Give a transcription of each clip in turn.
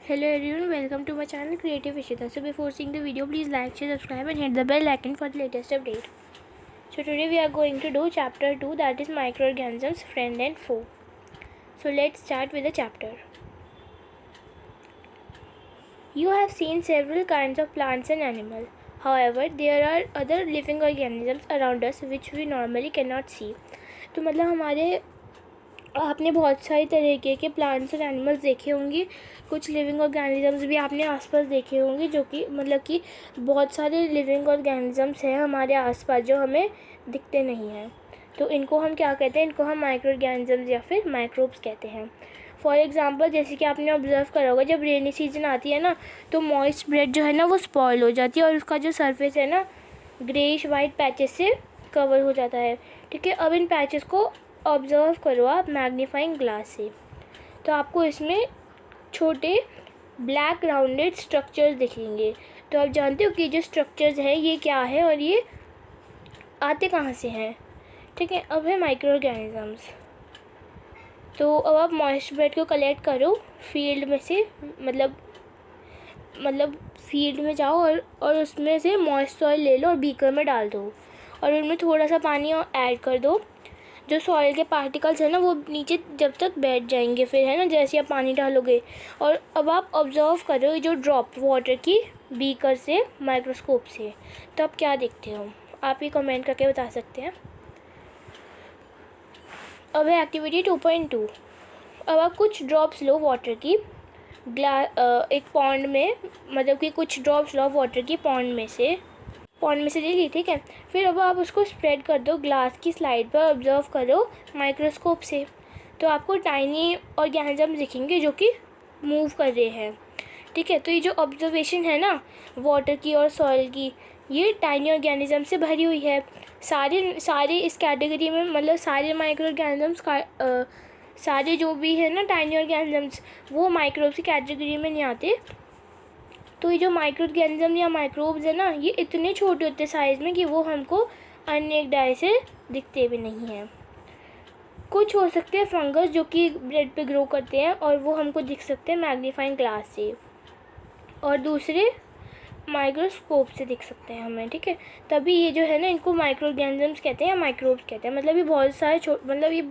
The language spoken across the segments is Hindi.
Hello everyone, welcome to my channel Creative Ishita. So before seeing the video, please like, share, subscribe and hit the bell icon for the latest update. So today we are going to do chapter 2, that is microorganisms, friend and foe. So let's start with the chapter. You have seen several kinds of plants and animals. However, there are other living organisms around us which we normally cannot see. तो मतलब हमारे आपने बहुत सारी तरीके के प्लांट्स और एनिमल्स देखे होंगे, कुछ लिविंग ऑर्गेनिजम्स भी आपने आसपास देखे होंगे, जो कि मतलब कि बहुत सारे लिविंग ऑर्गेनिजम्स हैं हमारे आसपास जो हमें दिखते नहीं हैं. तो इनको हम क्या कहते हैं? इनको हम माइक्रो ऑर्गेनिजम्स या फिर माइक्रोब्स कहते हैं. फॉर एग्जांपल, जैसे कि आपने ऑब्जर्व करा होगा, जब रेनी सीजन आती है ना तो मॉइस्ट ब्रेड जो है ना वो स्पॉइल हो जाती है और उसका जो सरफेस है ना ग्रेइश वाइट पैचेस से कवर हो जाता है. ठीक है, अब इन पैचेस को ऑब्ज़र्व करो आप मैग्नीफाइंग ग्लास से, तो आपको इसमें छोटे ब्लैक राउंडेड स्ट्रक्चर्स दिखेंगे. तो आप जानते हो कि जो स्ट्रक्चर्स है ये क्या है और ये आते कहाँ से हैं. ठीक है, अब है माइक्रो ऑर्गेनिजम्स. तो अब आप मॉइस्ट ब्रेड को कलेक्ट करो फील्ड में से, मतलब फील्ड में जाओ और उसमें से मॉइस्ट सॉइल ले लो और बीकर में डाल दो और उनमें थोड़ा सा पानी ऐड कर दो. जो सॉइल के पार्टिकल्स हैं ना वो नीचे जब तक बैठ जाएंगे, फिर है ना जैसे आप पानी डालोगे. और अब आप ऑब्ज़र्व करो जो ड्रॉप वाटर की बीकर से माइक्रोस्कोप से, तो आप क्या देखते हो? आप ये कमेंट करके बता सकते हैं. अब है एक्टिविटी 2.2. अब आप कुछ ड्रॉप्स लो वाटर की एक पॉन्ड में, मतलब कि कुछ ड्रॉप्स लो वाटर की पॉन्ड में से ले ली. ठीक है, फिर अब आप उसको स्प्रेड कर दो ग्लास की स्लाइड पर, ऑब्जर्व करो माइक्रोस्कोप से. तो आपको टाइनी ऑर्गेनिज्म दिखेंगे जो कि मूव कर रहे हैं. ठीक है, तो ये जो ऑब्जर्वेशन है ना वाटर की और सॉइल की, ये टाइनी ऑर्गेनिज्म से भरी हुई है. सारे इस कैटेगरी में, मतलब सारे माइक्रो ऑर्गेनिजम्स का सारे जो भी है ना टाइनी ऑर्गेनिजम्स वो माइक्रोब्स की कैटेगरी में नहीं आते. तो ये जो माइक्रो ऑर्गेनिज्म या माइक्रोब्स है ना ये इतने छोटे होते हैं साइज़ में कि वो हमको अनेक डाई से दिखते भी नहीं हैं. कुछ हो सकते हैं फंगस जो कि ब्रेड पे ग्रो करते हैं और वो हमको दिख सकते हैं मैग्नीफाइंग ग्लास से, और दूसरे माइक्रोस्कोप से दिख सकते हैं हमें. ठीक है, तभी ये जो है ना इनको माइक्रो ऑर्गेनिजम्स कहते हैं या माइक्रोब्स कहते हैं. मतलब ये बहुत सारे मतलब ये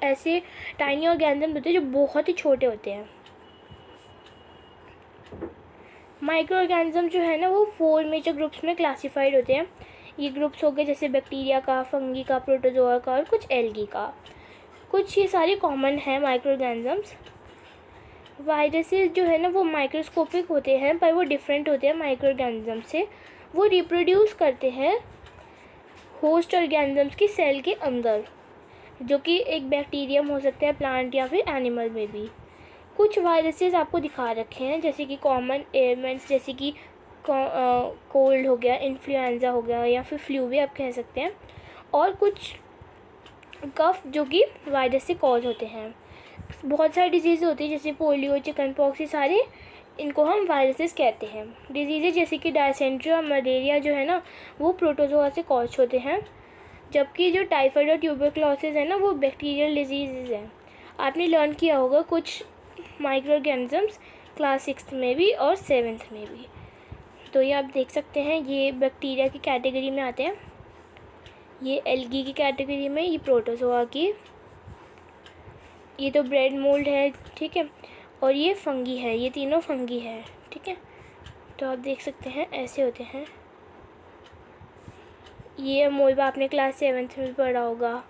ऐसे टाइनी ऑर्गेनिजम्स होते हैं जो बहुत ही छोटे होते हैं. माइक्रो ऑर्गेनिज्म जो है ना वो 4 मेजर ग्रुप्स में क्लासिफाइड होते हैं. ये ग्रुप्स हो गए जैसे बैक्टीरिया का, फंगी का, प्रोटोजोआ का और कुछ एल्गी का. कुछ ये सारे कॉमन हैं माइक्रो ऑर्गेनिजम्स. वायरसेस जो है ना वो माइक्रोस्कोपिक होते हैं पर वो डिफरेंट होते हैं माइक्रो ऑर्गेनिज्म से. वो रिप्रोड्यूस करते हैं होस्ट ऑर्गेनिजम्स की सेल के अंदर, जो कि एक बैक्टीरियम हो सकता है प्लांट या फिर एनिमल में भी. कुछ वायरसेस आपको दिखा रखे हैं जैसे कि कॉमन एलिमेंट्स, जैसे कि कोल्ड हो गया, इन्फ्लुएंजा हो गया या फिर फ्लू भी आप कह सकते हैं, और कुछ कफ जो कि वायरस से कॉज होते हैं. बहुत सारी डिजीज़ होती है जैसे पोलियो, चिकन पॉक्स, ये सारे इनको हम वायरसेस कहते हैं. डिजीज़ेज जैसे कि डायसेंट्री और मलेरिया जो है ना वो प्रोटोजोआ से कॉज होते हैं, जबकि जो टाइफाइड और ट्यूबरक्लोसिस है ना वो बैक्टीरियल डिजीज़ हैं. आपने लर्न किया होगा कुछ माइक्रो ऑर्गेनिजम्स क्लास 6 में भी और 7th में भी. तो ये आप देख सकते हैं ये बैक्टीरिया की कैटेगरी में आते हैं, ये एल्गी की कैटेगरी में, ये प्रोटोजोआ की, ये तो ब्रेड मोल्ड है. ठीक है, और ये फंगी है, ये तीनों फंगी है. ठीक है, तो आप देख सकते हैं ऐसे होते हैं. ये अमोइबा आपने क्लास 7th में पढ़ा होगा.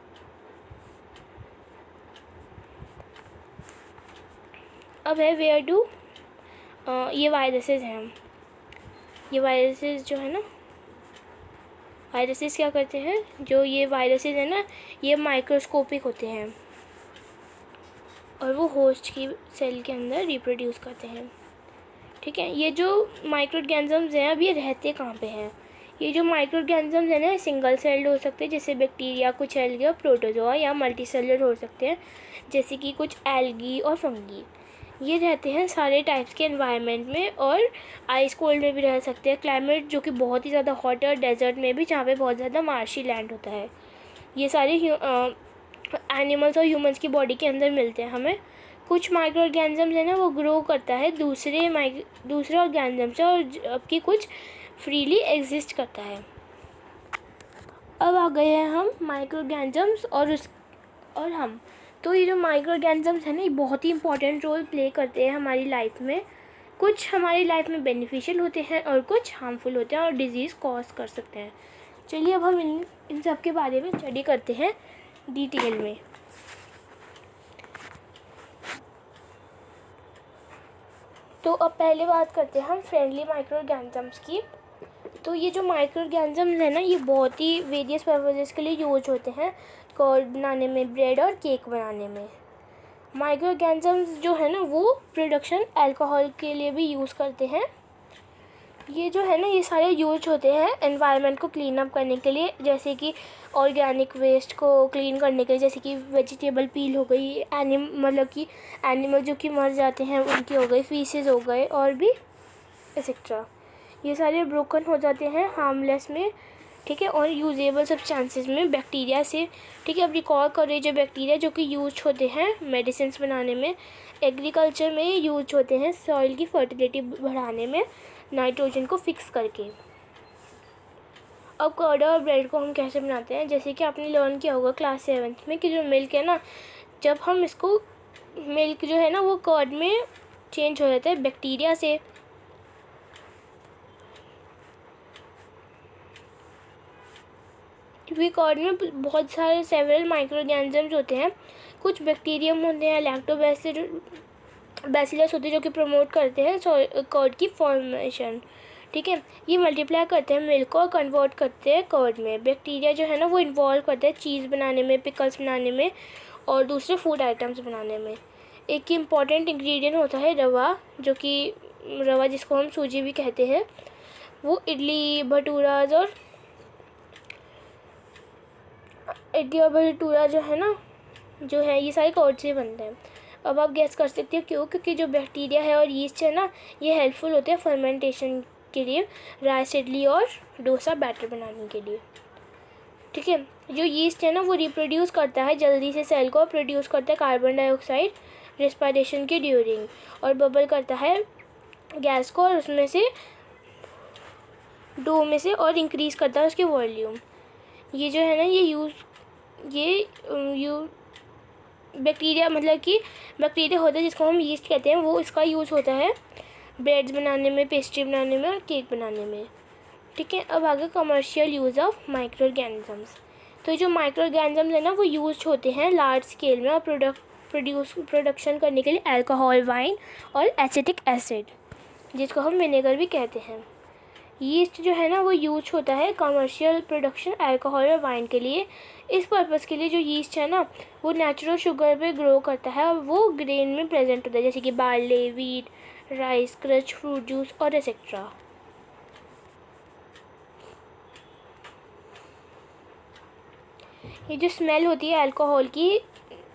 अब है वेयर डू, ये वायरसेस हैं. ये वायरसेस जो है ना, वायरसेस क्या करते हैं? जो ये वायरसेस है ना ये माइक्रोस्कोपिक होते हैं और वो होस्ट की सेल के अंदर रिप्रोड्यूस करते हैं. ठीक है, ये जो माइक्रो ऑर्गेनिजम्स हैं अब ये रहते कहाँ पे हैं? ये जो माइक्रो ऑर्गेनिजम्स हैं ना सिंगल सेल्ड हो सकते हैं जैसे बैक्टीरिया, कुछ एल्गी और प्रोटोजोआ, या मल्टी सेलुलर हो सकते हैं जैसे कि कुछ एल्गी और फंगी. ये रहते हैं सारे टाइप्स के एनवायरनमेंट में, और आइस कोल्ड में भी रह सकते हैं. क्लाइमेट जो कि बहुत ही ज़्यादा हॉट है, और डेजर्ट में भी जहाँ पे बहुत ज़्यादा मार्शी लैंड होता है. ये सारे एनिमल्स और ह्यूमंस की बॉडी के अंदर मिलते हैं हमें. कुछ माइक्रो ऑर्गेनिज्म है ना वो ग्रो करता है दूसरे ऑर्गेनिज्म से, और जबकि कुछ फ्रीली एग्जिस्ट करता है। अब आ गए हैं हम माइक्रो ऑर्गेनिजम्स और हम। तो ये जो माइक्रो ऑर्गेनिजम्स है ना ये बहुत ही इंपॉर्टेंट रोल प्ले करते हैं हमारी लाइफ में। कुछ हमारी लाइफ में बेनिफिशियल होते हैं और कुछ हार्मफुल होते हैं और डिजीज़ कॉज कर सकते हैं। चलिए अब हम इन सब के बारे में स्टडी करते हैं डिटेल में। तो अब पहले बात करते हैं हम फ्रेंडली माइक्रो ऑर्गेनिजम्स की। तो ये जो माइक्रो ऑर्गेनिजम्स है ना ये बहुत ही वेरियस पर्पजेस के लिए यूज होते हैं, कर्ड बनाने में, ब्रेड और केक बनाने में। माइक्रो ऑर्गेनिजम्स जो है ना वो प्रोडक्शन अल्कोहल के लिए भी यूज़ करते हैं। ये जो है ना ये सारे यूज होते हैं एनवायरनमेंट को क्लीन अप करने के लिए, जैसे कि ऑर्गेनिक वेस्ट को क्लीन करने के लिए, जैसे कि वेजिटेबल पील हो गई, मतलब कि एनिमल जो कि मर जाते हैं उनकी हो गई, फीसेस हो गए और भी एक्सेट्रा। ये सारे ब्रोकन हो जाते हैं हार्मलेस में, ठीक है, और यूजेबल सब्सटेंसेस में बैक्टीरिया से, ठीक है। अब रिकॉल करें जो बैक्टीरिया जो कि यूज होते हैं मेडिसिन बनाने में, एग्रीकल्चर में यूज होते हैं सॉइल की फर्टिलिटी बढ़ाने में, नाइट्रोजन को फिक्स करके। अब कर्ड और ब्रेड को हम कैसे बनाते हैं, जैसे कि आपने लर्न किया होगा क्लास 7th में कि जो मिल्क है ना, जब हम इसको मिल्क जो है ना वो कर्ड में चेंज हो जाता है बैक्टीरिया से। क्योंकि कर्ड में बहुत सारे सेवरल माइक्रो ऑर्गेनिजम्स होते हैं, कुछ बैक्टीरियम होते हैं, बैसिलस होते हैं जो कि प्रमोट करते हैं कर्ड की फॉर्मेशन, ठीक है। ये मल्टीप्लाई करते हैं मिल्क को और कन्वर्ट करते हैं कर्ड में। बैक्टीरिया जो है ना वो इन्वॉल्व करते हैं चीज़ बनाने में, पिकल्स बनाने में और दूसरे फूड आइटम्स बनाने में। एक इम्पॉर्टेंट इंग्रेडिएंट होता है रवा, जो कि रवा जिसको हम सूजी भी कहते हैं, वो इडली और भटूरा जो है ना जो है ये सारे कर्ड से बनते हैं। अब आप गैस कर सकते हो क्यों, क्योंकि जो बैक्टीरिया है और यीस्ट है ना ये हेल्पफुल होते हैं फर्मेंटेशन के लिए, राइस इडली और डोसा बैटर बनाने के लिए, ठीक है। जो यीस्ट है ना वो रिप्रोड्यूस करता है जल्दी से सेल को, प्रोड्यूस करता है कार्बन डाइऑक्साइड रेस्पिरेशन के ड्यूरिंग, और बबल करता है गैस को और उसमें से डो में से और इंक्रीज़ करता है उसके वॉल्यूम। ये जो है ना ये बैक्टीरिया, मतलब कि बैक्टीरिया होता है जिसको हम यीस्ट कहते हैं, वो इसका यूज़ होता है ब्रेड्स बनाने में, पेस्ट्री बनाने में और केक बनाने में, ठीक है। अब आगे commercial use of micro organisms. तो जो माइक्रो ऑर्गेनिजम्स है ना वो यूज होते हैं लार्ज स्केल में और प्रोडक्शन करने के लिए अल्कोहल, वाइन और एसिटिक एसिड, जिसको हम विनेगर भी कहते हैं। यीस्ट जो है ना वो यूज होता है कमर्शियल प्रोडक्शन अल्कोहल और वाइन के लिए। इस पर्पज़ के लिए जो यीस्ट है ना वो नेचुरल शुगर पे ग्रो करता है और वो ग्रेन में प्रेजेंट होता है, जैसे कि बार्ले, वीट, राइस, क्रच, फ्रूट जूस और एक्सेट्रा। ये जो स्मेल होती है अल्कोहल की,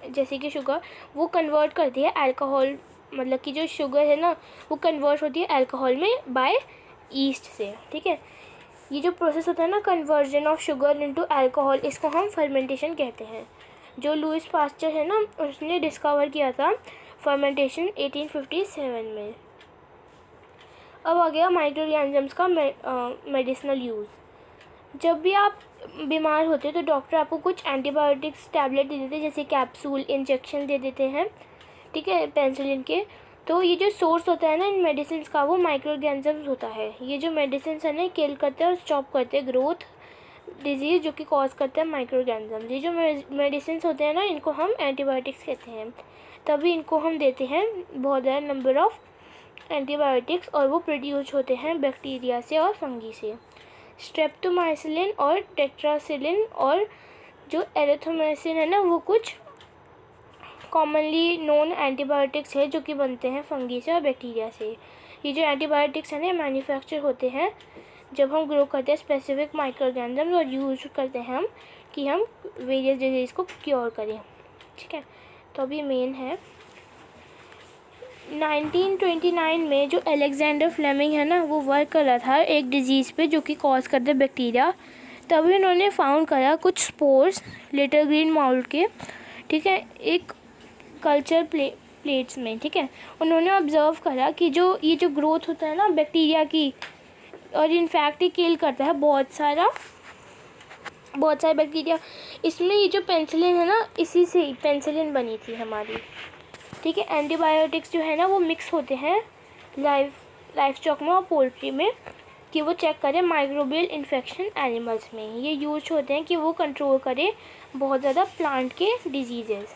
जैसे कि शुगर, वो कन्वर्ट करती है अल्कोहल, मतलब कि जो शुगर है ना वो कन्वर्ट होती है अल्कोहल में बाय ईस्ट से, ठीक है। ये जो प्रोसेस होता है ना conversion of sugar into alcohol, इसको हम फर्मेंटेशन कहते हैं। जो लुइस पास्चर है ना उसने डिस्कवर किया था फर्मेंटेशन 1857 में। अब आ गया माइक्रो ऑर्गेनिजम्स का मेडिसिनल यूज़। जब भी आप बीमार होते हैं तो डॉक्टर आपको कुछ एंटीबायोटिक्स टैबलेट दे देते हैं, जैसे कैप्सूल, इंजेक्शन दे देते हैं, ठीक है, पेनिसिलिन के। तो ये जो सोर्स होता है ना इन मेडिसिन का वो माइक्रो ऑर्गेनिजम्स होता है। ये जो मेडिसिन है ना किल करते हैं और स्टॉप करते हैं ग्रोथ डिजीज़ जो कि कॉज करते हैं माइक्रो ऑर्गेनिजम्स। ये जो मेडिसिन होते हैं ना इनको हम एंटीबायोटिक्स कहते हैं, तभी इनको हम देते हैं बहुत ज़्यादा नंबर ऑफ एंटीबायोटिक्स, और वो प्रोड्यूस होते हैं बैक्टीरिया से और फंगी से। स्ट्रेप्टोमाइसिलिन और टेट्रासिलिन और जो एरिथ्रोमाइसिन है ना वो कुछ कॉमनली नोन एंटीबायोटिक्स है जो कि बनते हैं फंगी से और बैक्टीरिया से। ये जो एंटीबायोटिक्स हैं ना मैन्युफैक्चर होते हैं जब हम ग्रो करते हैं स्पेसिफिक माइक्रो ऑर्गेनिजम्स और यूज करते हैं हम कि हम वेरियस डिजीज़ को क्योर करें, ठीक है। तो अभी मेन है 1929 में जो अलेक्जेंडर फ्लेमिंग है ना वो वर्क कर रहा था एक डिजीज़ पे जो कि कॉज करते हैं बैक्टीरिया। तभी उन्होंने फाउंड करा कुछ स्पोर्स लिटिल ग्रीन माउल्ट के, ठीक है, एक कल्चर प्लेट्स में, ठीक है। उन्होंने ऑब्ज़र्व करा कि जो ये जो ग्रोथ होता है ना बैक्टीरिया की, और इनफैक्ट ये किल करता है बहुत सारे बैक्टीरिया। इसमें ये जो पेनिसिलिन है ना, इसी से ही पेनिसिलिन बनी थी हमारी, ठीक है। एंटीबायोटिक्स जो है ना वो मिक्स होते हैं लाइफ स्टॉक में और पोल्ट्री में, कि वो चेक करें माइक्रोबियल इन्फेक्शन एनिमल्स में। ये यूज होते हैं कि वो कंट्रोल करें बहुत ज़्यादा प्लांट के डिजीज़ेस।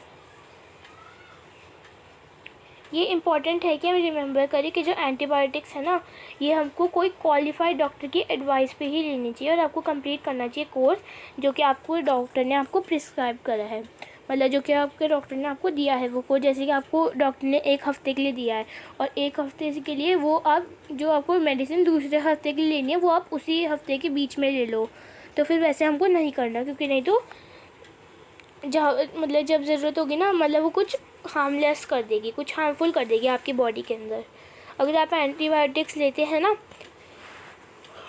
ये इम्पॉर्टेंट है कि हम रिमेंबर करें कि जो एंटीबायोटिक्स है ना, ये हमको कोई क्वालिफाइड डॉक्टर की एडवाइस पे ही लेनी चाहिए, और आपको कंप्लीट करना चाहिए कोर्स जो कि आपको डॉक्टर ने आपको प्रिस्क्राइब करा है, मतलब जो कि आपके डॉक्टर ने आपको दिया है वो कोर्स। जैसे कि आपको डॉक्टर ने 1 हफ़्ते के लिए दिया है, और 1 हफ़्ते के लिए वो आप जो आपको मेडिसिन दूसरे हफ्ते के लिए लेनी है वो आप उसी हफ्ते के बीच में ले लो। तो फिर वैसे हमको नहीं करना, क्योंकि नहीं तो मतलब जब ज़रूरत होगी ना, मतलब वो कुछ हार्मलेस कर देगी, कुछ हार्मफुल कर देगी आपकी बॉडी के अंदर। अगर आप एंटीबायोटिक्स लेते हैं ना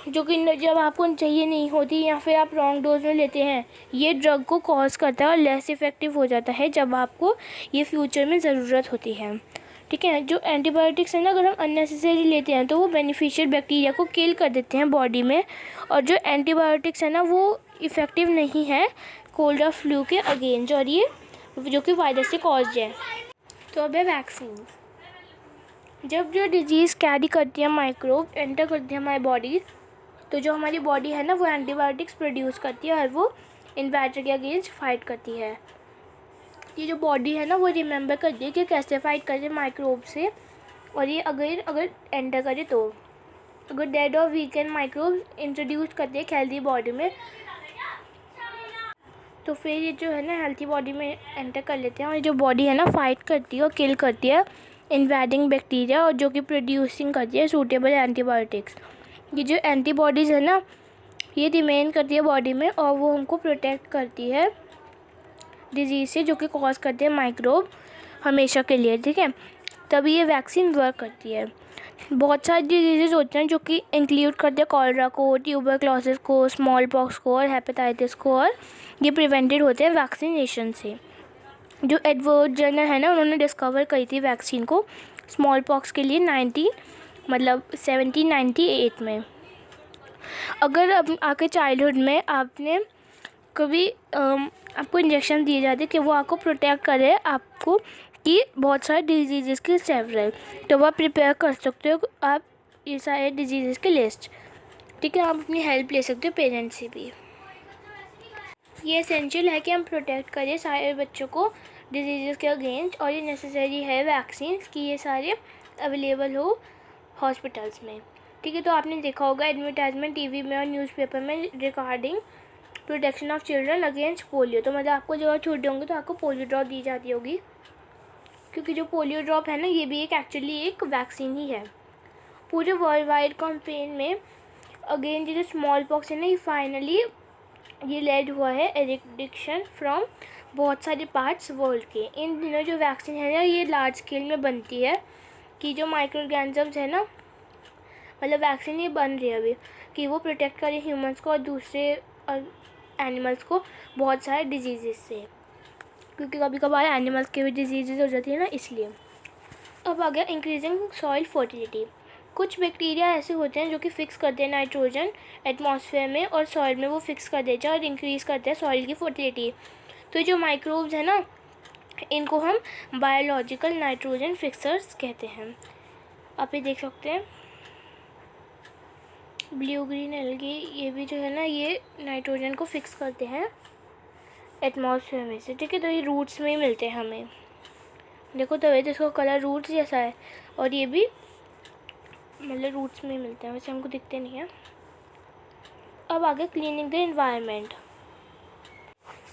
जो कि जब आपको चाहिए नहीं होती, या फिर आप रॉन्ग डोज में लेते हैं, ये ड्रग को कॉज करता है और लेस इफ़ेक्टिव हो जाता है जब आपको ये फ्यूचर में ज़रूरत होती है, ठीक है। जो एंटीबायोटिक्स है ना, अगर हम अननेसेसरी लेते हैं तो वो बेनिफिशियल बैक्टीरिया को किल कर देते हैं बॉडी में, और जो एंटीबायोटिक्स है ना वो इफ़ेक्टिव नहीं है कोल्ड और फ्लू के अगेंस्ट, और ये जो कि वायरस से कॉज्ड है। तो अब है वैक्सीन। जब जो डिजीज़ कैरी करती है माइक्रोब एंटर करती है हमारी बॉडी, तो जो हमारी बॉडी है ना वो एंटीबायोटिक्स प्रोड्यूस करती है और वो इन्वेटर के अगेंस्ट फाइट करती है। ये जो बॉडी है ना वो रिमेंबर करती है कि कैसे फाइट करे माइक्रोब से, और ये अगर एंटर करे तो अगर डेड और वीकेंड माइक्रोब इंट्रोड्यूस करते हैं हेल्दी बॉडी में, तो फिर ये जो है ना हेल्थी बॉडी में एंटर कर लेते हैं, और ये जो बॉडी है ना फाइट करती है और किल करती है इन्वेडिंग बैक्टीरिया, और जो कि प्रोड्यूसिंग करती है सूटेबल एंटीबायोटिक्स। ये जो एंटीबॉडीज़ है ना ये रिमेन करती है बॉडी में, और वो हमको प्रोटेक्ट करती है डिजीज़ से जो कि कॉज करते हैं माइक्रोब हमेशा के लिए, ठीक है। तभी ये वैक्सीन वर्क करती है। बहुत सारे डिजीज़ होते हैं जो कि इंक्लूड करते हैं कॉलरा को, ट्यूबरक्लोसिस को, स्मॉल पॉक्स को और हेपेटाइटिस को, और ये प्रिवेंटेड होते हैं वैक्सीनेशन से। जो एडवर्ड जर्नर है ना उन्होंने डिस्कवर करी थी वैक्सीन को स्मॉल पॉक्स के लिए 1798 में। अगर अब आपके चाइल्डहुड में आपने कभी आपको इंजेक्शन दिए जाते कि वो आपको प्रोटेक्ट करे आपको कि बहुत सारे डिजीज़ के सेवरल, तो वो आप प्रिपेयर कर सकते हो आप ये सारे डिजीज़ के लिस्ट, ठीक है। आप अपनी हेल्प ले सकते हो पेरेंट्स से भी। ये एसेंशियल है कि हम प्रोटेक्ट करें सारे बच्चों को डिजीज़ के अगेंस्ट, और ये नेसेसरी है वैक्सीन कि ये सारे अवेलेबल हो हॉस्पिटल्स में, ठीक है। तो आपने देखा होगा एडवर्टाइजमेंट टीवी में और न्यूज़पेपर में regarding protection of children against polio. तो मतलब आपको जब छोटे होंगे तो आपको पोलियो ड्रॉप दी जाती होगी, क्योंकि जो पोलियो ड्रॉप है ना ये भी एक्चुअली एक वैक्सीन ही है। पूरे वर्ल्ड वाइड कैंपेन में अगेन जो स्मॉल पॉक्स है ना ये फाइनली ये लेड हुआ है एरिडिक्शन फ्रॉम बहुत सारे पार्ट्स वर्ल्ड के। इन दिनों जो वैक्सीन है ना ये लार्ज स्केल में बनती है, कि जो माइक्रो ऑर्गेनिजम्स है ना मतलब वैक्सीन ये बन रही है अभी कि वो प्रोटेक्ट करे ह्यूमंस को और दूसरे एनिमल्स को बहुत सारे डिजीज़ से, क्योंकि कभी कभार एनिमल्स के भी डिजीज़ हो जाती है ना इसलिए। अब आ गया इंक्रीजिंग सॉइल फर्टिलिटी। कुछ बैक्टीरिया ऐसे होते हैं जो कि फ़िक्स करते हैं नाइट्रोजन एटमॉस्फेयर में और सॉइल में, वो फिक्स कर देते हैं और इंक्रीज़ करते हैं सॉइल की फर्टिलिटी। तो जो माइक्रोब्स है ना इनको हम बायोलॉजिकल नाइट्रोजन फिक्सर्स कहते हैं। आप ये देख सकते हैं ब्लू ग्रीन एल्गी, ये भी जो है ना ये नाइट्रोजन को फिक्स करते हैं एटमॉस्फेयर में से, ठीक है। तो ये रूट्स में ही मिलते हैं हमें, देखो तो ये इसका कलर रूट्स जैसा है, और ये भी मतलब रूट्स में मिलते हैं, वैसे हमको दिखते नहीं हैं। अब आगे क्लीनिंग द एनवायरनमेंट।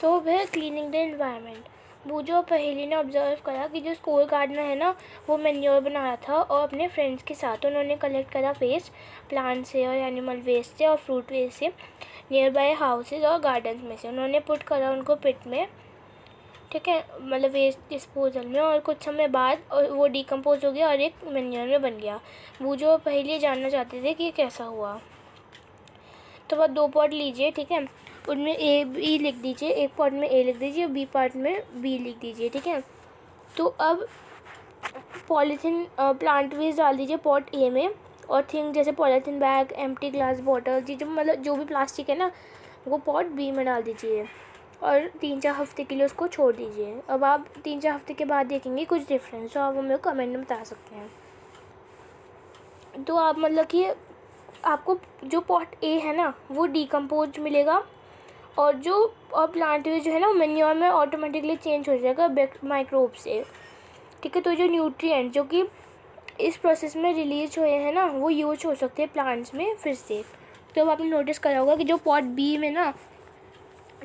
तो वह क्लीनिंग द एनवायरनमेंट, बूजो और पहेली ने ऑब्जर्व करा कि जो स्कूल गार्डनर है ना वो मैन्योर बना रहा था, और अपने फ्रेंड्स के साथ उन्होंने कलेक्ट करा वेस्ट प्लांट से और एनिमल वेस्ट से और फ्रूट वेस्ट से नियर बाय हाउसेज और गार्डन्स में से। उन्होंने पुट करा उनको पिट में, ठीक है, मतलब वेस्ट डिस्पोजल में, और कुछ समय बाद और वो डिकम्पोज हो गया और एक मैन्योर में बन गया। बूजो और पहेली जानना चाहते थे कि ये कैसा हुआ। तो वह 2 पॉट लीजिए, ठीक है, उनमें ए बी लिख दीजिए, एक पॉट में ए लिख दीजिए, बी पार्ट में बी लिख दीजिए, ठीक है। तो अब पॉलीथीन प्लांट वेस्ट डाल दीजिए पॉट ए में, और थिंग जैसे polythene bag, empty glass bottle, जी जो मतलब जो भी प्लास्टिक है ना वो पॉट बी में डाल दीजिए और 3-4 हफ्ते के लिए उसको छोड़ दीजिए। अब आप 3-4 हफ्ते के बाद देखेंगे कुछ डिफरेंस, तो आप हमें कमेंट में बता सकते हैं। तो आप मतलब कि आपको जो पॉट ए है ना वो डिकम्पोज मिलेगा, और प्लांट वेस्ट जो है ना वो मैन्योर में ऑटोमेटिकली चेंज हो जाएगा माइक्रोब से। ठीक है, तो जो न्यूट्रिएंट जो कि इस प्रोसेस में रिलीज हुए हैं ना वो यूज हो सकते हैं प्लांट्स में फिर से। तो अब आपने नोटिस करा होगा कि जो पॉट बी में ना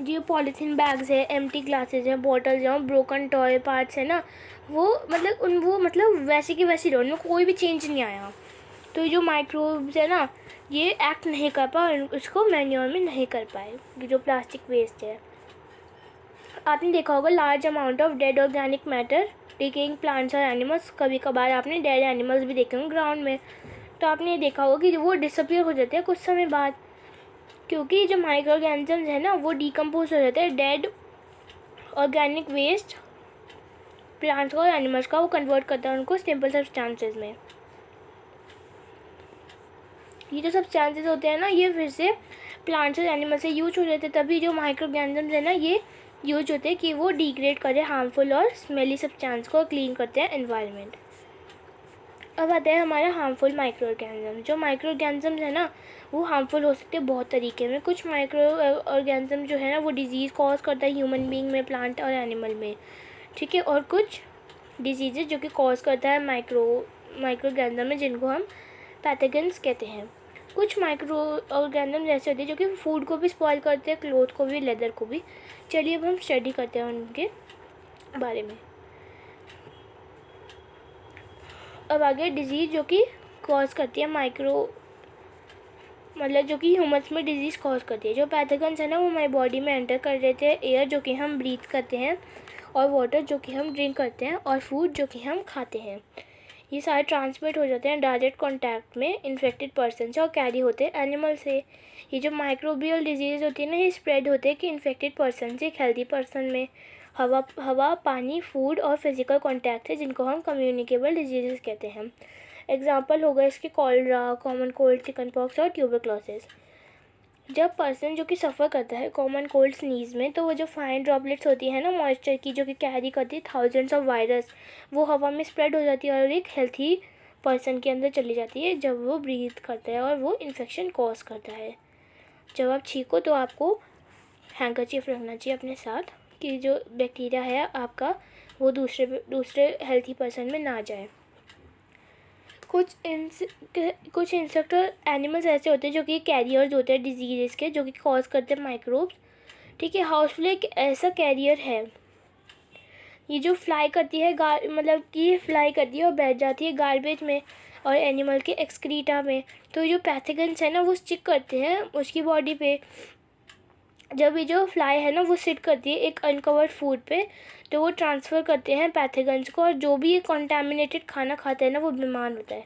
जो पॉलीथीन बैग्स है, एम्प्टी ग्लासेस हैं, बॉटल्स हैं, ब्रोकन टॉय पार्ट्स है ना वो मतलब वैसे की वैसी रहो, उनमें कोई भी चेंज नहीं आया। तो जो माइक्रोब्स है ना ये एक्ट नहीं कर पाए, उसको मैन्योर में नहीं कर पाए, जो प्लास्टिक वेस्ट है। आपने देखा होगा large amount of dead organic matter decaying plants और एनिमल्स। कभी कभार आपने डेड एनिमल्स भी देखे होंगे ग्राउंड में, तो आपने ये देखा होगा कि वो डिसअपियर हो जाते हैं कुछ समय बाद, क्योंकि जो माइक्रो ऑर्गेनिजम्स है ना वो डिकम्पोज हो जाते हैं डेड ऑर्गेनिक वेस्ट प्लांट्स और एनिमल्स का, वो कन्वर्ट करता है उनको सिंपल सब्सटेंसेस में। ये जो सब्सटेंसेस होते हैं ना ये फिर से प्लांट्स और एनिमल से यूज हो जाते हैं, तभी जो माइक्रो ऑर्गेनिजम्स है ना ये यूज होते हैं कि वो डिग्रेड करें हार्मफुल और स्मेली सब्सटेंस को, क्लीन करते हैं एनवायरनमेंट। अब आता है हमारा हार्मफुल माइक्रो ऑर्गेनिज्म। जो माइक्रो ऑर्गेनिजम्स है ना वो हार्मफुल हो सकते हैं बहुत तरीके में। कुछ माइक्रो ऑर्गेनिज्म जो है ना वो डिजीज़ कॉज करता है ह्यूमन बीइंग में, प्लांट और एनिमल में। ठीक है, और कुछ डिजीज़ जो कि कॉज करता है माइक्रो ऑर्गेनिज्म में, जिनको हम पैथोजेंस कहते हैं। कुछ माइक्रो ऑर्गेनिज्म ऐसे होते हैं जो कि फूड को भी स्पॉइल करते हैं, क्लोथ को भी, लेदर को भी। चलिए अब हम स्टडी करते हैं उनके बारे में। अब आगे डिजीज़ जो कि कॉज करती है मतलब जो कि ह्यूमन्स में डिजीज़ कॉज करती है। जो पैथोजेंस है ना वो हमारी बॉडी में एंटर कर रहे थे एयर जो कि हम ब्रीथ करते हैं, और वाटर जो कि हम ड्रिंक करते हैं, और फूड जो कि हम खाते हैं। ये सारे ट्रांसमिट हो जाते हैं डायरेक्ट कांटेक्ट में इन्फेक्टेड पर्सन से, और कैरी होते हैं एनिमल से। ये जो माइक्रोबियल डिजीज़ होती है ना ये स्प्रेड होते हैं कि इन्फेक्टेड पर्सन से एक हेल्दी पर्सन में। हवा, पानी, फूड और फिजिकल कांटेक्ट है जिनको हम कम्युनिकेबल डिजीज़ कहते हैं। एग्जाम्पल होगा इसके cholera, common cold, chicken pox और ट्यूबरक्लोसिस। जब पर्सन जो कि सफ़र करता है कॉमन कोल्ड स्नीज में, तो वो जो फाइन ड्रॉपलेट्स होती है ना मॉइस्चर की जो कि कैरी करती है थाउजेंड्स ऑफ वायरस, वो हवा में स्प्रेड हो जाती है और एक हेल्थी पर्सन के अंदर चली जाती है जब वो ब्रीथ करता है, और वो इन्फेक्शन कॉज करता है। जब आप छींको तो आपको हैंकरचीफ रखना चाहिए अपने साथ कि जो बैक्टीरिया है आपका वो दूसरे हेल्थी पर्सन में ना जाए। कुछ इंसेक्ट और एनिमल्स ऐसे होते हैं जो कि कैरियर्स होते हैं डिजीज़ के, जो कि कॉज करते हैं माइक्रोब्स। ठीक है, हाउसफ्ली एक ऐसा कैरियर है, ये जो फ्लाई करती है मतलब कि फ्लाई करती है और बैठ जाती है गार्बेज में और एनिमल के एक्सक्रीटा में। तो जो पैथोजेंस है ना वो स्टिक करते हैं उसकी बॉडी पे। जब ये जो फ्लाई है ना वो सिट करती है एक अनकवर्ड फूड पे, तो वो ट्रांसफ़र करते हैं पैथोजेंस को, और जो भी ये कॉन्टामिनेटेड खाना खाता है ना वो बीमार होता है।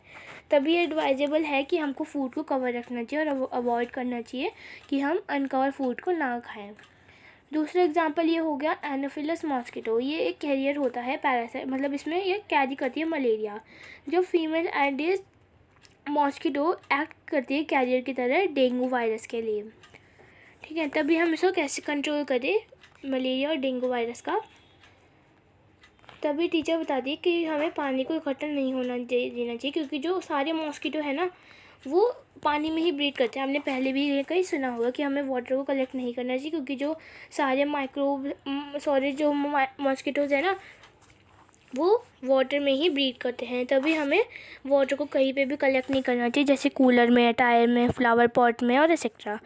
तभी एडवाइजेबल है कि हमको फूड को कवर रखना चाहिए और अवॉइड करना चाहिए कि हम अनकवर फूड को ना खाएं। दूसरा एग्जांपल ये हो गया एनोफिलस मॉस्किटो। ये एक कैरियर होता है पैरासाइट, मतलब इसमें ये कैरी करती है मलेरिया। जो फीमेल एडिस मॉस्किटो एक्ट करती है कैरियर की तरह डेंगू वायरस के लिए। ठीक है, तभी हम इसको कैसे कंट्रोल करें मलेरिया और डेंगू वायरस का। तभी टीचर बताती है कि हमें पानी को इकट्ठा नहीं देना चाहिए, क्योंकि जो सारे मॉस्किटो है ना वो पानी में ही ब्रीड करते हैं। हमने पहले भी ये कहीं सुना होगा कि हमें वाटर को कलेक्ट नहीं करना चाहिए, क्योंकि जो सारे जो मॉस्किटोज है ना वो वाटर में ही ब्रीड करते हैं। तभी हमें वाटर को कहीं पे भी कलेक्ट नहीं करना चाहिए, जैसे कूलर में, टायर में, फ्लावर पॉट में और एक्सेट्रा।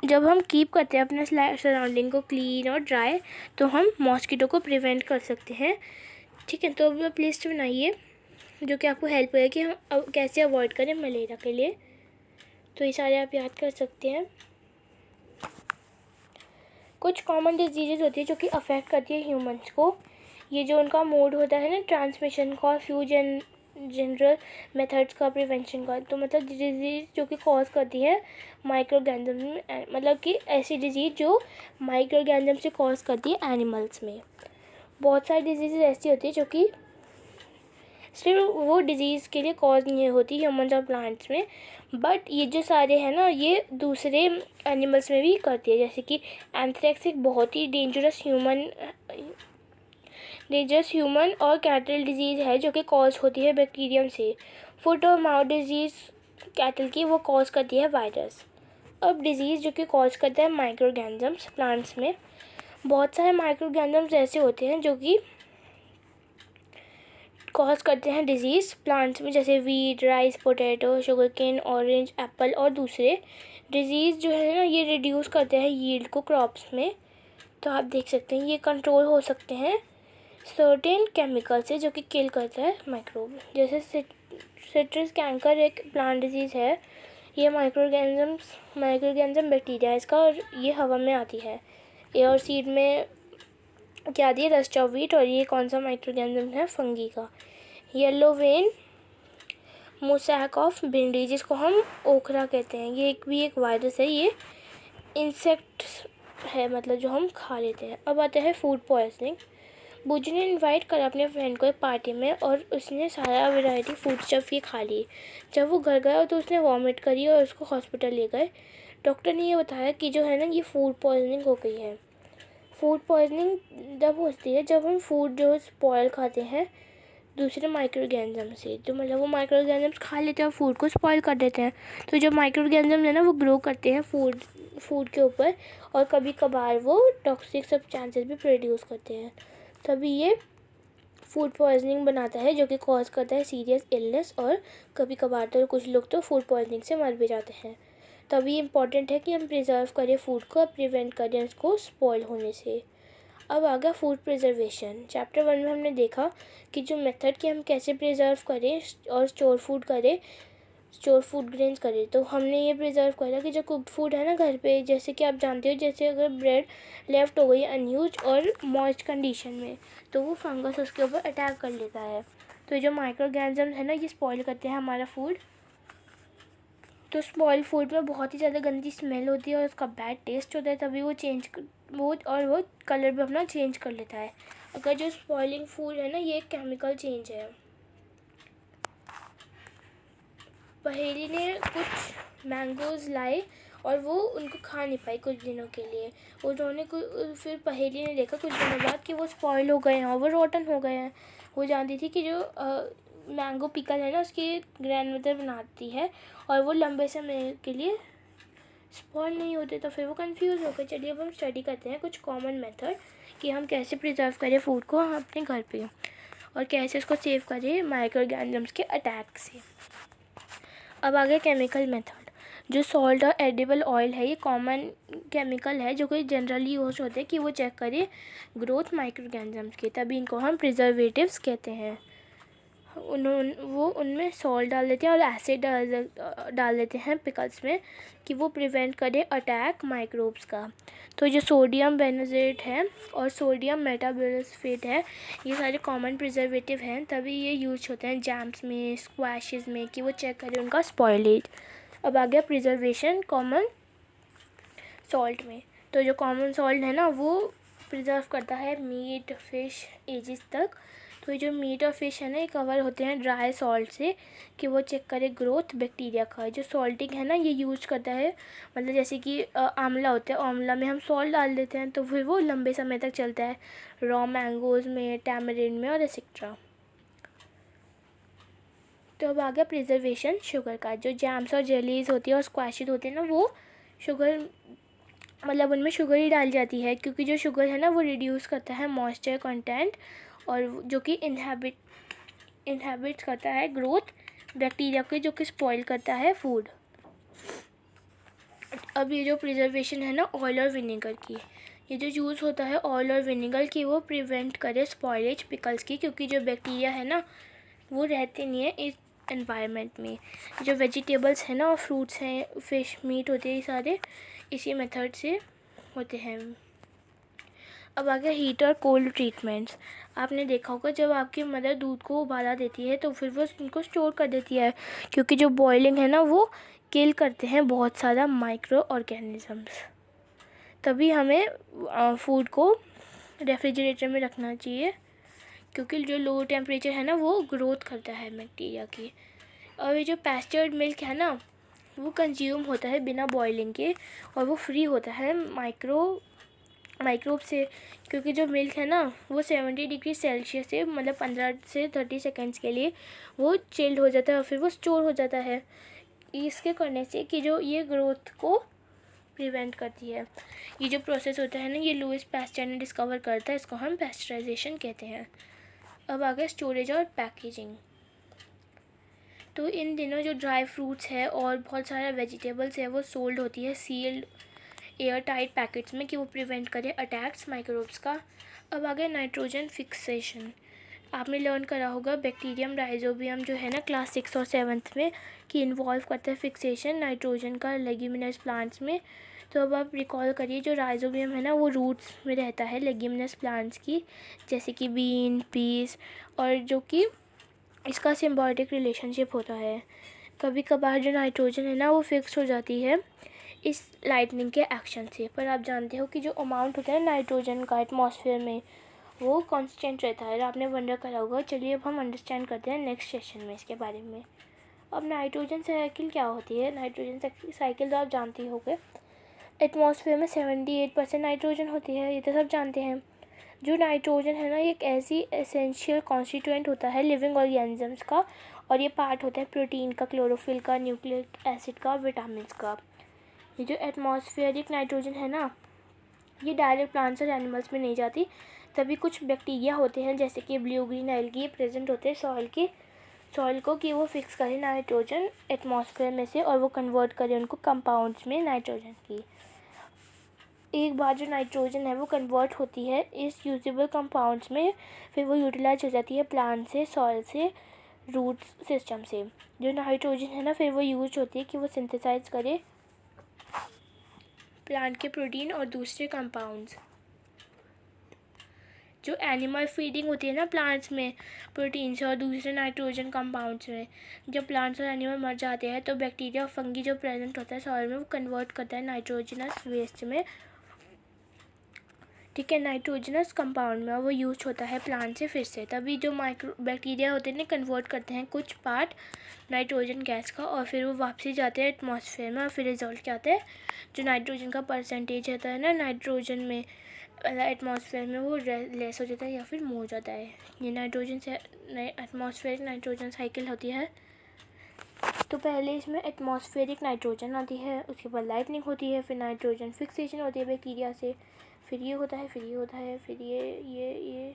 जब हम कीप करते हैं अपने सराउंडिंग को क्लीन और ड्राई, तो हम मॉस्किटो को प्रिवेंट कर सकते हैं। ठीक है, तो अब आप लिस्ट बनाइए जो कि आपको हेल्प करेगा कि हम कैसे अवॉइड करें मलेरिया के लिए। तो ये सारे आप याद कर सकते हैं। कुछ कॉमन डिजीज़ होती है जो कि अफेक्ट करती है ह्यूमंस को। ये जो उनका मोड होता है ना ट्रांसमिशन का, फ्यूजन जनरल मेथड्स का, प्रिवेंशन का। तो मतलब डिजीज़ जो कि कॉज करती है माइक्रो ऑर्गेनिज्म, मतलब कि ऐसी डिजीज़ जो माइक्रो ऑर्गेनिज्म से कॉज करती है एनिमल्स में। बहुत सारी डिजीज़ ऐसी होती है जो कि सिर्फ वो डिजीज़ के लिए कॉज नहीं होती ह्यूमंस और प्लांट्स में, बट ये जो सारे हैं ना ये दूसरे एनिमल्स में भी करती है। जैसे कि एंथ्रेक्स एक बहुत ही डेंजरस ह्यूमन और कैटल डिजीज़ है जो कि कॉज होती है बैक्टीरियम से। फुट और माउथ डिजीज़ कैटल की वो कॉज करती है वायरस। अब डिजीज़ जो कि कॉज करता है माइक्रो ऑर्गेनिजम्स प्लांट्स में, बहुत सारे माइक्रो ऑर्गेनिजम्स ऐसे होते हैं जो कि कॉज करते हैं डिजीज़ प्लांट्स में, जैसे wheat, rice, potato, sugar cane, orange, apple और दूसरे। डिजीज़ जो है ना ये रिड्यूस करते हैं यील्ड को क्रॉप्स में। तो आप देख सकते हैं ये कंट्रोल हो सकते हैं सर्टेन केमिकल से जो कि किल करता है माइक्रोब। जैसे सिट्रस कैंकर एक प्लांट डिजीज़ है। ये माइक्रो ऑर्गेनिज्म बैक्टीरिया इसका, और ये हवा में आती है। एयर सीड में क्या आती है, रस्ट ऑफ व्हीट। और ये कौन सा माइक्रो ऑर्गेनिज्म है, फंगी का। येलो वेन मोसैक ऑफ भिंडी जिसको हम ओखरा कहते हैं, ये एक वायरस है। ये इंसेक्ट है, मतलब जो हम खा लेते हैं। अब आता है फूड पॉइजनिंग। बुज्जू ने इनवाइट करा अपने फ्रेंड को एक पार्टी में और उसने सारा वैरायटी फूड स्टफ ये खा ली। जब वो घर गया तो उसने वॉमिट करी और उसको हॉस्पिटल ले गए। डॉक्टर ने ये बताया कि जो है ना ये फूड पॉइजनिंग हो गई है। फूड पॉइजनिंग तब होती है जब हम फूड जो स्पॉयल खाते हैं दूसरे माइक्रो ऑर्गेनिज्म से, जो मतलब वो माइक्रो ऑर्गेनिजम्स खा लेते हैं और फूड को स्पॉयल कर देते हैं। तो जो माइक्रो ऑर्गेनिज्म है ना वो ग्रो करते हैं फूड के ऊपर, और कभी कभार वो टॉक्सिक सब्सटेंसेस भी प्रोड्यूस करते हैं। तभी ये फूड पॉइजनिंग बनाता है जो कि कॉज करता है सीरियस इलनेस, और कभी कभार तो कुछ लोग तो फूड पॉइजनिंग से मर भी जाते हैं। तभी इम्पॉर्टेंट है कि हम प्रिजर्व करें फूड को, प्रिवेंट करें उसको स्पॉइल होने से। अब आ गया फूड प्रिजर्वेशन। चैप्टर 1 में हमने देखा कि जो मेथड कि हम कैसे प्रिजर्व करें और स्टोर फूड ग्रेन्स करें। तो हमने ये प्रिजर्व करा कि जो कुक्ड फूड है ना घर पे, जैसे कि आप जानते हो, जैसे अगर ब्रेड लेफ्ट हो गई अनयूज और मॉइस्ट कंडीशन में तो वो फंगस उसके ऊपर अटैक कर लेता है। तो जो माइक्रो ऑर्गेनिज्म है ना ये स्पॉइल करते हैं हमारा फूड। तो स्पॉइल फूड में बहुत ही ज़्यादा गंदी स्मेल होती है और उसका बैड टेस्ट होता है। तभी वो कलर भी अपना चेंज कर लेता है। अगर जो स्पॉइलिंग फूड है ना ये एक केमिकल चेंज है। पहेली ने कुछ मैंगोज़ लाए और वो उनको खा नहीं पाई कुछ दिनों के लिए। उन्होंने फिर पहेली ने देखा कुछ दिनों बाद कि वो स्पॉइल हो गए हैं और वो रोटन हो गए हैं। वो जानती थी कि जो मैंगो पिकल है ना उसकी ग्रैंडमदर बनाती है और वो लंबे समय के लिए स्पॉइल नहीं होते। तो फिर वो कंफ्यूज हो गए। चलिए अब हम स्टडी करते हैं कुछ कॉमन मेथड कि हम कैसे प्रिजर्व करें फूड को अपने घर पे और कैसे उसको सेव करें माइक्रो ऑर्गेनिजम्स के अटैक से। अब आगे केमिकल मेथड। जो सॉल्ट और एडिबल ऑयल है ये कॉमन केमिकल है जो कि जनरली यूज होते हैं कि वो चेक करें ग्रोथ माइक्रो ऑर्गेनिजम्स के, तभी इनको हम प्रिजर्वेटिव्स कहते हैं। वो उनमें सॉल्ट डाल देते हैं और एसिड डाल देते हैं पिकल्स में कि वो प्रिवेंट करे अटैक माइक्रोब्स का। तो जो सोडियम बेंजोएट है और सोडियम मेटाबोसल्फेट है ये सारे कॉमन प्रिजर्वेटिव हैं, तभी ये यूज होते हैं जैम्स में, स्क्वैशेस में कि वो चेक करें उनका स्पॉइलेज। अब आ गया प्रिजर्वेशन कॉमन सॉल्ट में। तो जो कॉमन सॉल्ट है ना वो प्रिजर्व करता है मीट, फिश एजेस तक। तो ये जो मीट और फिश है ना ये कवर होते हैं ड्राई सॉल्ट से कि वो चेक करे ग्रोथ बैक्टीरिया का। जो सॉल्टिंग है ना ये यूज करता है, मतलब जैसे कि आंवला होता है, आंवला में हम सॉल्ट डाल देते हैं तो फिर वो लंबे समय तक चलता है। रॉ मैंगोज़ में, टैमरिंड में और एक्सेट्रा। तो अब आ गया प्रिजर्वेशन शुगर का। जो जैम्स और जेलीज होती है और स्क्वैशेस होते हैं ना वो शुगर, मतलब उनमें शुगर ही डाली जाती है क्योंकि जो शुगर है ना वो रिड्यूस करता है मॉइस्चर कंटेंट और जो कि इनहेबिट करता है ग्रोथ बैक्टीरिया के, जो कि स्पॉइल करता है फूड। अब ये जो प्रिजर्वेशन है ना ऑयल और विनेगर की, ये जो यूज़ होता है ऑयल और विनेगर की वो प्रिवेंट करे स्पॉइलेज पिकल्स की, क्योंकि जो बैक्टीरिया है ना वो रहते नहीं है इस एनवायरनमेंट में। जो वेजिटेबल्स हैं ना और फ्रूट्स हैं, फिश, मीट होते हैं, ये सारे इसी मेथड से होते हैं। अब आ गया हीट और कोल्ड ट्रीटमेंट्स। आपने देखा होगा जब आपकी मदर दूध को उबाला देती है तो फिर वो उनको स्टोर कर देती है, क्योंकि जो बॉइलिंग है ना वो किल करते हैं बहुत सारा माइक्रो ऑर्गेनिजम्स। तभी हमें फूड को रेफ्रिजरेटर में रखना चाहिए क्योंकि जो लो टेम्परेचर है ना वो ग्रोथ करता है बैक्टीरिया की। और ये जो पैस्चर्ड मिल्क है ना वो कंज्यूम होता है बिना बॉइलिंग के, और वो फ्री होता है माइक्रोब से, क्योंकि जो मिल्क है ना वो 70 डिग्री सेल्सियस से मतलब 15 से 30 सेकेंड्स के लिए वो चिल्ड हो जाता है और फिर वो स्टोर हो जाता है। इसके करने से कि जो ये ग्रोथ को प्रिवेंट करती है। ये जो प्रोसेस होता है ना ये लुईस पास्चर ने डिस्कवर करता है, इसको हम पेस्चराइजेशन कहते हैं। अब आगे स्टोरेज और पैकेजिंग। तो इन दिनों जो ड्राई फ्रूट्स है और बहुत सारा वेजिटेबल्स है वो सोल्ड होती है सील्ड एयर टाइट पैकेट्स में कि वो प्रिवेंट करे अटैक्स माइक्रोब्स का। अब आगे नाइट्रोजन फिक्सेशन। आपने लर्न करा होगा बैक्टीरियम राइजोबियम जो है ना क्लास 6 और 7th में कि इन्वॉल्व करता है फिक्सेशन नाइट्रोजन का लेग्यूमिनस प्लांट्स में। तो अब आप रिकॉल करिए जो राइजोबियम है ना वो रूट्स में रहता है लेग्यूमिनस प्लांट्स की, जैसे कि बीन, पीस, और जो कि इसका सिम्बायोटिक रिलेशनशिप होता है। कभी कभार जो नाइट्रोजन है ना वो फिक्स हो जाती है इस लाइटनिंग के एक्शन से, पर आप जानते हो कि जो अमाउंट होता है नाइट्रोजन का एटमॉस्फेयर में वो कांस्टेंट रहता है। आपने वंडर करा होगा। चलिए अब हम अंडरस्टैंड करते हैं नेक्स्ट सेशन में इसके बारे में। अब नाइट्रोजन साइकिल क्या होती है? नाइट्रोजन साइकिल तो आप जानते ही होंगे। एटमॉस्फेयर में 78% नाइट्रोजन होती है, ये तो सब जानते हैं। जो नाइट्रोजन है ना ये एक ऐसी एसेंशियल कॉन्स्टिट्यूएंट होता है लिविंग ऑर्गेनिजम्स का, और ये पार्ट होता है प्रोटीन का, क्लोरोफिल का, न्यूक्लिक एसिड का, विटामिन का। ये जो एटमॉस्फेरिक नाइट्रोजन है ना ये डायरेक्ट प्लांट्स और एनिमल्स में नहीं जाती, तभी कुछ बैक्टीरिया होते हैं जैसे कि ब्लू ग्रीन एल्गी प्रेजेंट होते हैं सॉइल को कि वो फिक्स करें नाइट्रोजन एटमॉस्फेयर में से और वो कन्वर्ट करें उनको कंपाउंड्स में नाइट्रोजन की। एक बार जो नाइट्रोजन है वो कन्वर्ट होती है इस यूजेबल कंपाउंड्स में, फिर वो यूटिलाइज हो जाती है प्लांट से, सॉइल से, रूट सिस्टम से। जो नाइट्रोजन है ना फिर वो यूज होती है कि वो सिंथेसाइज करे प्लांट के प्रोटीन और दूसरे कंपाउंड्स। जो एनिमल फीडिंग होती है ना प्लांट्स में प्रोटीन से और दूसरे नाइट्रोजन कंपाउंड्स में, जब प्लांट्स और एनिमल मर जाते हैं तो बैक्टीरिया और फंगी जो प्रेजेंट होता है सॉइल में वो कन्वर्ट करता है नाइट्रोजनस वेस्ट में, ठीक है, नाइट्रोजनस कंपाउंड में, और वो यूज होता है प्लांट से फिर से। तभी जो बैक्टीरिया होते हैं ना कन्वर्ट करते हैं कुछ पार्ट नाइट्रोजन गैस का और फिर वो वापसी जाते हैं एटमॉस्फेयर में, और फिर रिजल्ट क्या आता है जो नाइट्रोजन का परसेंटेज रहता है ना नाइट्रोजन में एटमॉस्फेयर में वो लेस हो जाता है या फिर मूव हो जाता है। ये नाइट्रोजन से एटमॉस्फेरिक नाइट्रोजन साइकिल होती है। तो पहले इसमें एटमॉस्फेरिक नाइट्रोजन आती है, उसके बाद लाइटनिंग होती है, फिर नाइट्रोजन फिक्सेशन होती है बैक्टीरिया से, फिर ये होता है, फिर ये होता है, फिर ये।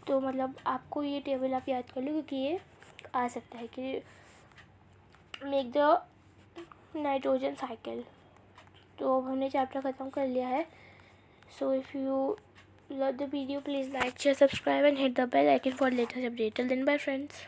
तो मतलब आपको ये टेबल आप याद कर लो क्योंकि ये आ सकता है कि मेक द नाइट्रोजन साइकिल। तो अब हमने चैप्टर ख़त्म कर लिया है। So if you love the video, please like, share, subscribe and hit the bell icon for latest update. Till then, bye friends.